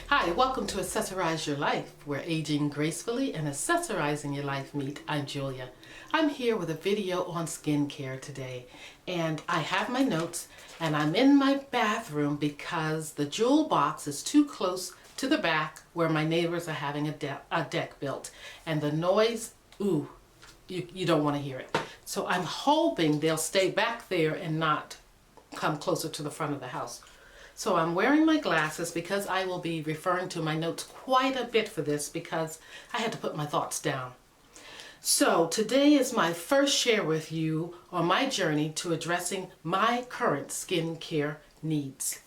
Hi, welcome to Accessorize Your Life, where aging gracefully and accessorizing your life meet. I'm Julia. I'm here with a video on skincare today, and I have my notes, and I'm in my bathroom because the jewel box is too close to the back where my neighbors are having a deck built, and the noise, ooh, you don't want to hear it. So I'm hoping they'll stay back there and not come closer to the front of the house. So I'm wearing my glasses because I will be referring to my notes quite a bit for this because I had to put my thoughts down. So today is my first share with you on my journey to addressing my current skincare needs.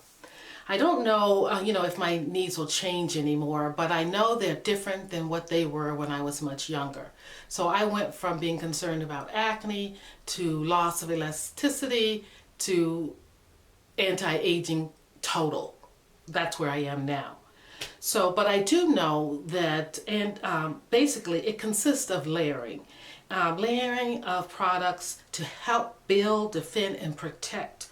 I don't know, if my needs will change anymore, but I know they're different than what they were when I was much younger. So I went from being concerned about acne to loss of elasticity to anti-aging total. That's where I am now. So, but I do know that, and basically it consists of layering of products to help build, defend, and protect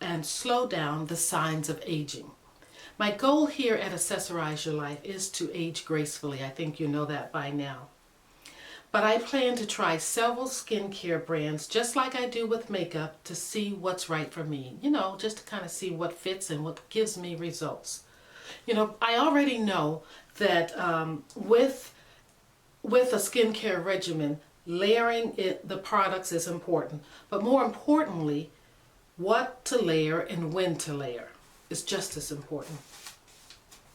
and slow down the signs of aging. My goal here at Accessorize Your Life is to age gracefully. I think you know that by now. But I plan to try several skincare brands just like I do with makeup to see what's right for me. Just to kind of see what fits and what gives me results. I already know that with a skincare regimen, layering the products is important. But more importantly, what to layer and when to layer is just as important.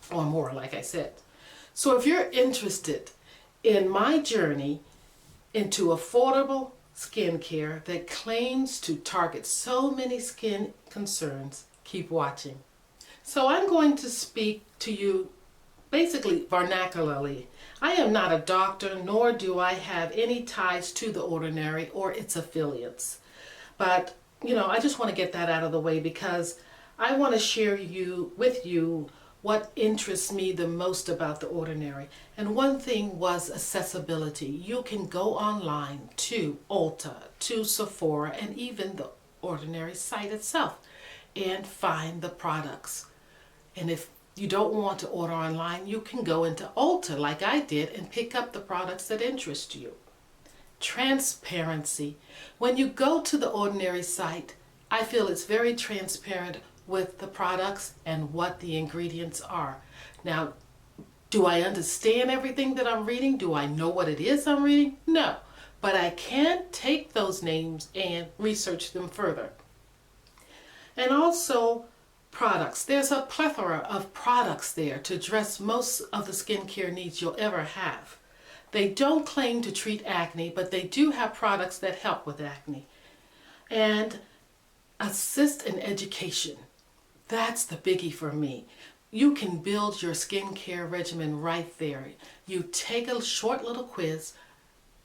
Or more, like I said. So if you're interested in my journey into affordable skincare that claims to target so many skin concerns, keep watching. So I'm going to speak to you basically vernacularly. I am not a doctor, nor do I have any ties to The Ordinary or its affiliates. But, I just want to get that out of the way because I want to share with you what interests me the most about The Ordinary. And one thing was accessibility. You can go online to Ulta, to Sephora, and even The Ordinary site itself and find the products. And if you don't want to order online, you can go into Ulta like I did and pick up the products that interest you. Transparency. When you go to The Ordinary site, I feel it's very transparent with the products and what the ingredients are. Now, do I understand everything that I'm reading? Do I know what it is I'm reading? No, but I can take those names and research them further. And also products. There's a plethora of products there to address most of the skincare needs you'll ever have. They don't claim to treat acne, but they do have products that help with acne. And assist in education. That's the biggie for me. You can build your skincare regimen right there. You take a short little quiz,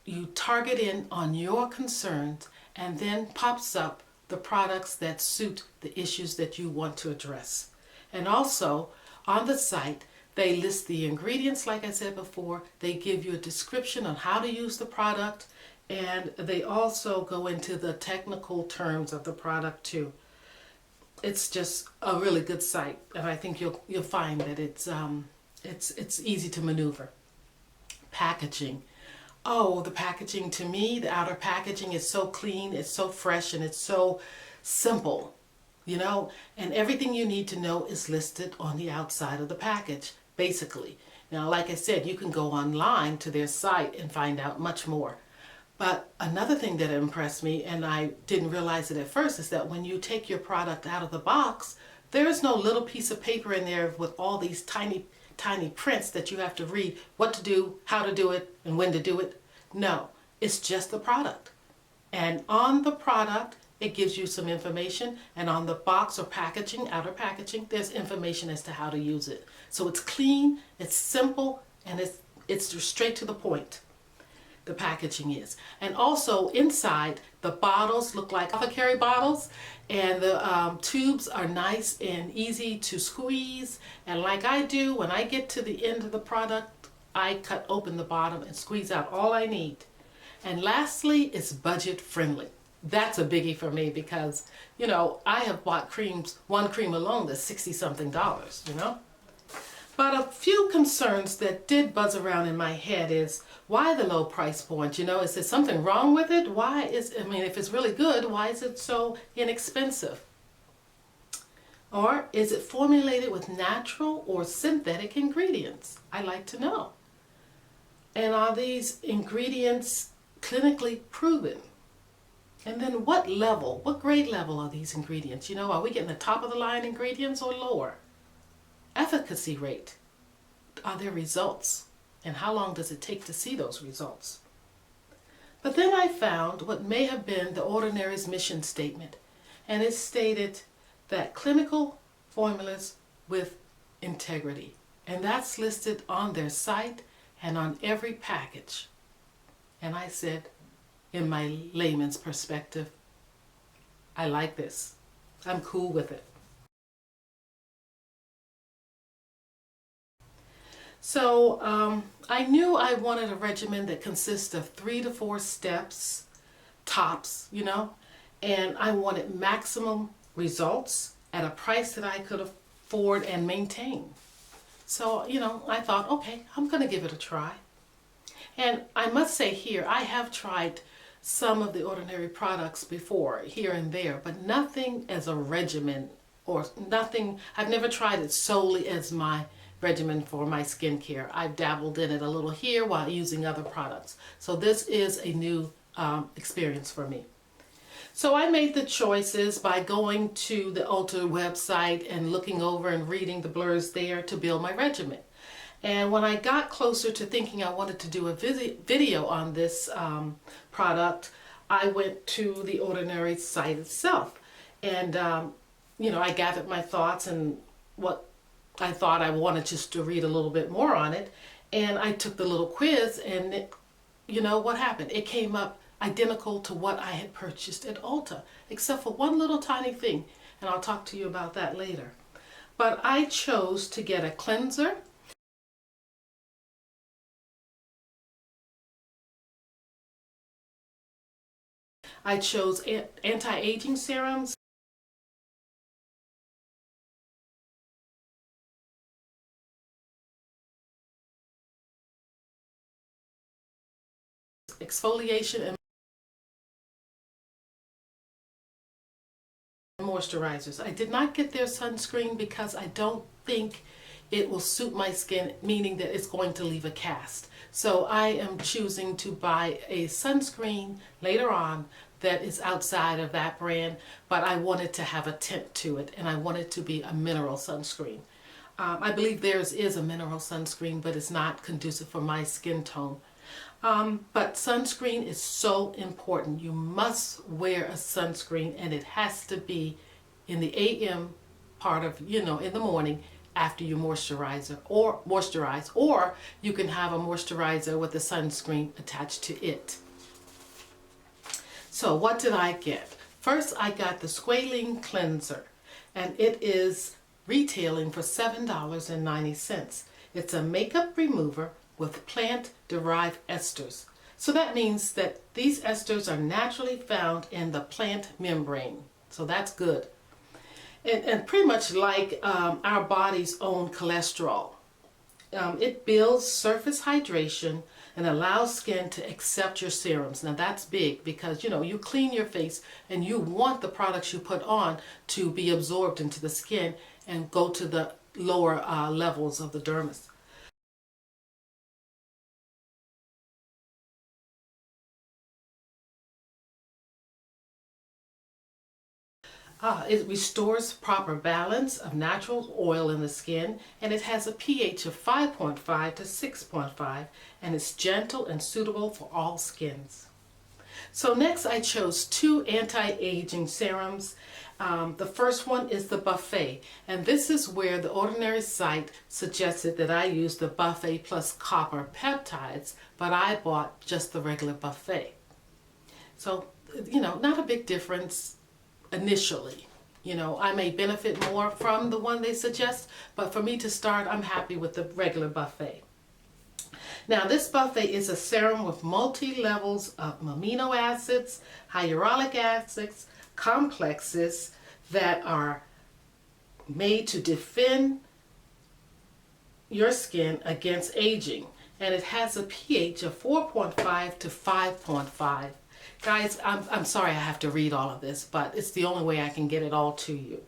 you target in on your concerns, and then pops up the products that suit the issues that you want to address. And also, on the site, they list the ingredients, like I said before. They give you a description on how to use the product, and they also go into the technical terms of the product too. It's just a really good site, and I think you'll find that it's easy to maneuver. Packaging. Oh, the packaging to me, the outer packaging is so clean, it's so fresh, and it's so simple, and everything you need to know is listed on the outside of the package, basically. Now, like I said, you can go online to their site and find out much more. But another thing that impressed me, and I didn't realize it at first, is that when you take your product out of the box, there is no little piece of paper in there with all these tiny, tiny prints that you have to read what to do, how to do it, and when to do it. No, it's just the product. And on the product, it gives you some information, and on the box or packaging, outer packaging, there's information as to how to use it. So it's clean, it's simple, and it's straight to the point. The packaging is. And also inside, the bottles look like apothecary bottles, and the tubes are nice and easy to squeeze. And like I do, when I get to the end of the product, I cut open the bottom and squeeze out all I need. And lastly, it's budget friendly. That's a biggie for me because, I have bought creams, one cream alone that's $60-something. But a few concerns that did buzz around in my head is, why the low price point? You know, is there something wrong with it? If it's really good, why is it so inexpensive? Or is it formulated with natural or synthetic ingredients? I like to know. And are these ingredients clinically proven? And then what grade level are these ingredients? You know, are we getting the top of the line ingredients or lower? Efficacy rate. Are there results? And how long does it take to see those results? But then I found what may have been the Ordinary's mission statement. And it stated that clinical formulas with integrity. And that's listed on their site and on every package. And I said, in my layman's perspective, I like this. I'm cool with it. So I knew I wanted a regimen that consists of 3 to 4 steps, tops, you know, and I wanted maximum results at a price that I could afford and maintain. So, you know, I thought, okay, I'm going to give it a try. And I must say here, I have tried some of the Ordinary products before, here and there, but nothing as a regimen, or nothing, I've never tried it solely as my regimen for my skincare. I've dabbled in it a little here while using other products. So this is a new experience for me. So I made the choices by going to the Ulta website and looking over and reading the blurbs there to build my regimen. And when I got closer to thinking I wanted to do a video on this product, I went to the Ordinary site itself. And, you know, I gathered my thoughts and what I thought. I wanted just to read a little bit more on it. And I took the little quiz, and it, you know what happened? It came up identical to what I had purchased at Ulta, except for one little tiny thing. And I'll talk to you about that later. But I chose to get a cleanser, I chose anti-aging serums, exfoliation, and moisturizers. I did not get their sunscreen because I don't think it will suit my skin, meaning that it's going to leave a cast. So I am choosing to buy a sunscreen later on that is outside of that brand, but I wanted to have a tint to it, and I want it to be a mineral sunscreen. I believe theirs is a mineral sunscreen, but it's not conducive for my skin tone. But sunscreen is so important. You must wear a sunscreen, and it has to be in the AM part of, you know, in the morning after you moisturize, or you can have a moisturizer with a sunscreen attached to it. So what did I get? First, I got the Squalene Cleanser, and it is retailing for $7.90. It's a makeup remover with plant-derived esters. So that means that these esters are naturally found in the plant membrane. So that's good. And pretty much like our body's own cholesterol. It builds surface hydration and allows skin to accept your serums. Now that's big because, you know, you clean your face and you want the products you put on to be absorbed into the skin and go to the lower levels of the dermis. It restores proper balance of natural oil in the skin, and it has a pH of 5.5 to 6.5, and it's gentle and suitable for all skins. So next I chose 2 anti-aging serums. The first one is the Buffet, and this is where the Ordinary site suggested that I use the Buffet plus copper peptides, but I bought just the regular Buffet. So, you know, not a big difference initially. You know, I may benefit more from the one they suggest, but for me to start, I'm happy with the regular Buffet. Now, this Buffet is a serum with multi-levels of amino acids, hyaluronic acids, complexes that are made to defend your skin against aging, and it has a pH of 4.5 to 5.5. Guys, I'm sorry I have to read all of this, but it's the only way I can get it all to you.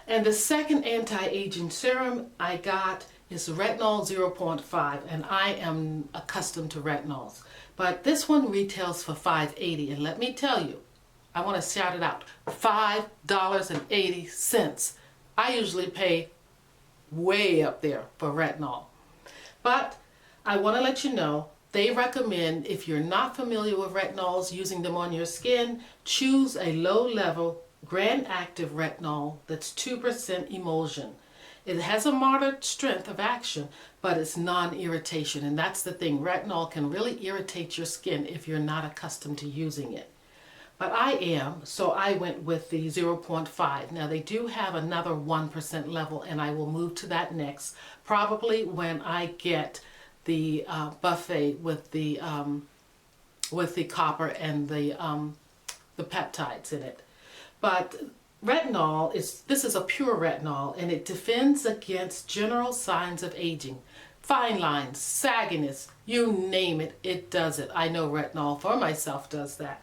And the second anti-aging serum I got is retinol 0.5, and I am accustomed to retinols. But this one retails for $5.80, and let me tell you, I want to shout it out, $5.80. I usually pay way up there for retinol. But I want to let you know, they recommend, if you're not familiar with retinols, using them on your skin, choose a low-level Grand Active retinol that's 2% emulsion. It has a moderate strength of action, but it's non-irritation, and that's the thing. Retinol can really irritate your skin if you're not accustomed to using it. But I am, so I went with the 0.5. Now they do have another 1% level, and I will move to that next, probably when I get the buffet with the copper and the peptides in it. But retinol this is a pure retinol, and it defends against general signs of aging. Fine lines, sagginess, you name it, it does it. I know retinol for myself does that.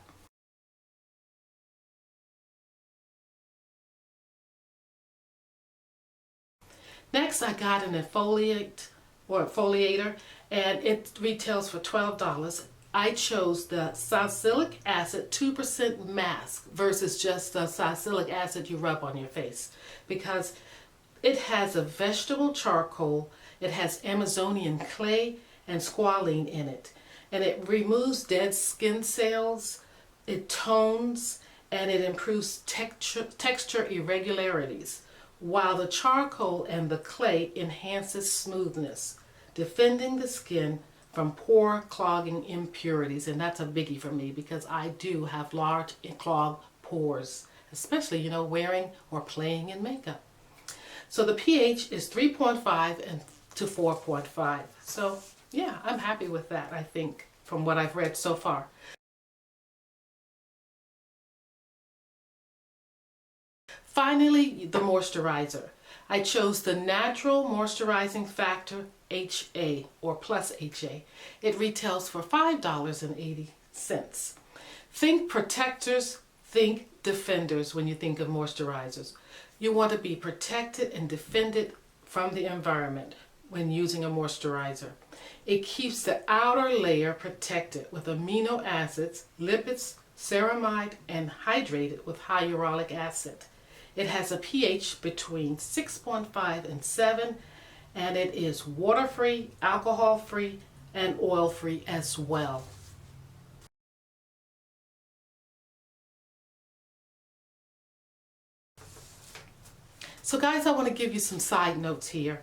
Next, I got an exfoliator, and it retails for $12. I chose the salicylic acid 2% mask versus just the salicylic acid you rub on your face, because it has a vegetable charcoal, it has Amazonian clay and squalene in it, and it removes dead skin cells, it tones, and it improves texture irregularities, while the charcoal and the clay enhances smoothness, defending the skin from pore clogging impurities. And that's a biggie for me because I do have large clogged pores, especially, you know, wearing or playing in makeup. So the pH is 3.5 and to 4.5. So yeah, I'm happy with that, I think, from what I've read so far. Finally, the moisturizer. I chose the Natural Moisturizing Factor HA, or plus HA. It retails for $5.80. Think protectors, think defenders when you think of moisturizers. You want to be protected and defended from the environment when using a moisturizer. It keeps the outer layer protected with amino acids, lipids, ceramide, and hydrated with hyaluronic acid. It has a pH between 6.5 and 7, and it is water-free, alcohol-free, and oil-free as well. So guys, I want to give you some side notes here.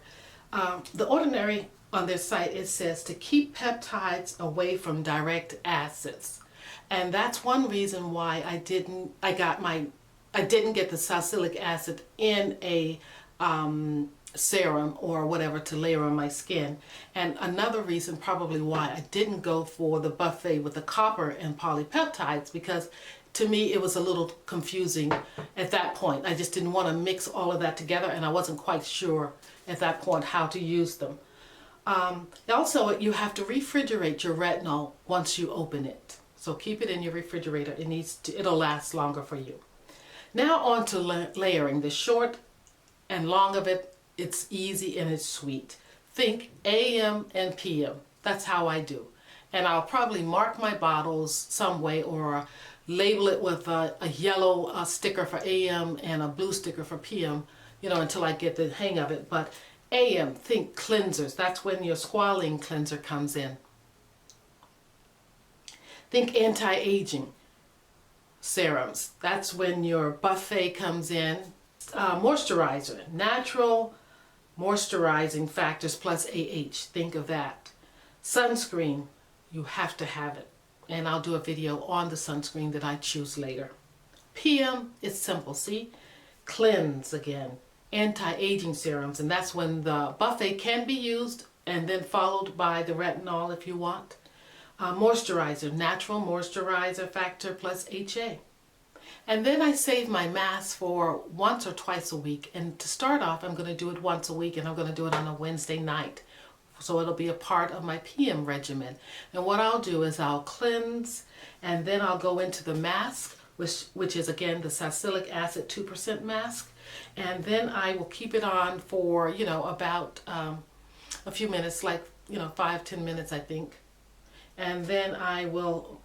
The Ordinary, on their site, it says to keep peptides away from direct acids. And that's one reason why I didn't get the salicylic acid in a serum or whatever to layer on my skin. And another reason probably why I didn't go for the buffet with the copper and polypeptides, because to me it was a little confusing at that point. I just didn't want to mix all of that together, and I wasn't quite sure at that point how to use them. Also, you have to refrigerate your retinol once you open it. So keep it in your refrigerator. It'll last longer for you. Now on to layering. The short and long of it, it's easy and it's sweet. Think AM and PM. That's how I do. And I'll probably mark my bottles some way or label it with a yellow sticker for AM and a blue sticker for PM, you know, until I get the hang of it. But AM, think cleansers. That's when your squalene cleanser comes in. Think anti-aging serums. That's when your buffet comes in. Moisturizer, natural moisturizing factors plus AH. Think of that. Sunscreen, you have to have it. And I'll do a video on the sunscreen that I choose later. PM, it's simple, see? Cleanse again. Anti-aging serums, and that's when the buffet can be used and then followed by the retinol if you want. Moisturizer, natural moisturizer factor plus HA. And then I save my mask for once or twice a week. And to start off, I'm going to do it once a week, and I'm going to do it on a Wednesday night. So it'll be a part of my PM regimen. And what I'll do is I'll cleanse, and then I'll go into the mask, which is again the salicylic acid 2% mask. And then I will keep it on for, about a few minutes, like, 5-10 minutes, I think. And then I will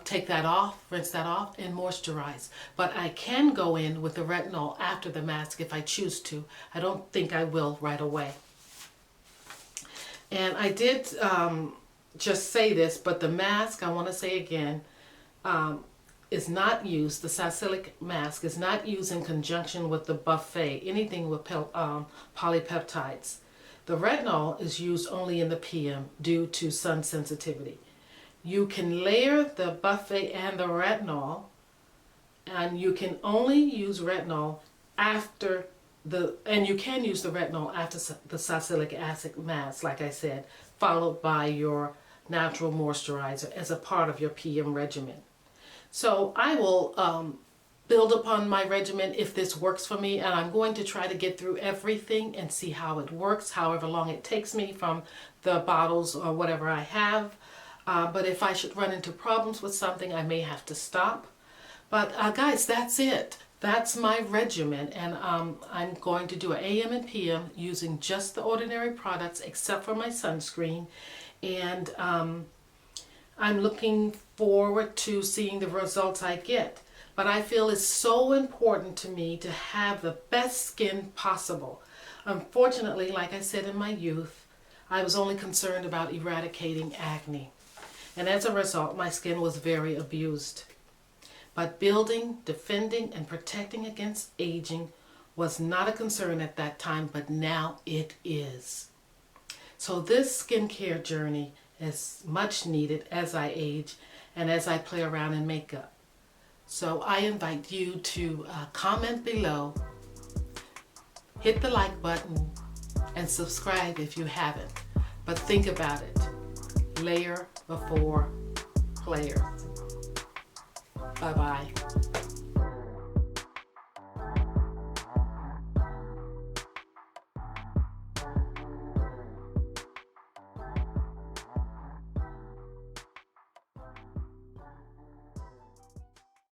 take that off, rinse that off, and moisturize. But I can go in with the retinol after the mask if I choose to. I don't think I will right away. And I did just say this, but the mask, I want to say again, is not used, the salicylic mask is not used in conjunction with the buffet, anything with polypeptides. The retinol is used only in the PM due to sun sensitivity. You can layer the buffet and the retinol, and you can only use retinol after and you can use the retinol after the salicylic acid mask, like I said, followed by your natural moisturizer as a part of your PM regimen. So I will build upon my regimen if this works for me, and I'm going to try to get through everything and see how it works, however long it takes me from the bottles or whatever I have. But if I should run into problems with something, I may have to stop. But guys, that's it. That's my regimen, and I'm going to do an AM and PM using just the ordinary products except for my sunscreen. And I'm looking forward to seeing the results I get. But I feel it's so important to me to have the best skin possible. Unfortunately, like I said in my youth, I was only concerned about eradicating acne. And as a result, my skin was very abused. But building, defending, and protecting against aging was not a concern at that time, but now it is. So this skincare journey is much needed as I age and as I play around in makeup. So I invite you to comment below, hit the like button, and subscribe if you haven't. But think about it. Layer before player. Bye-bye.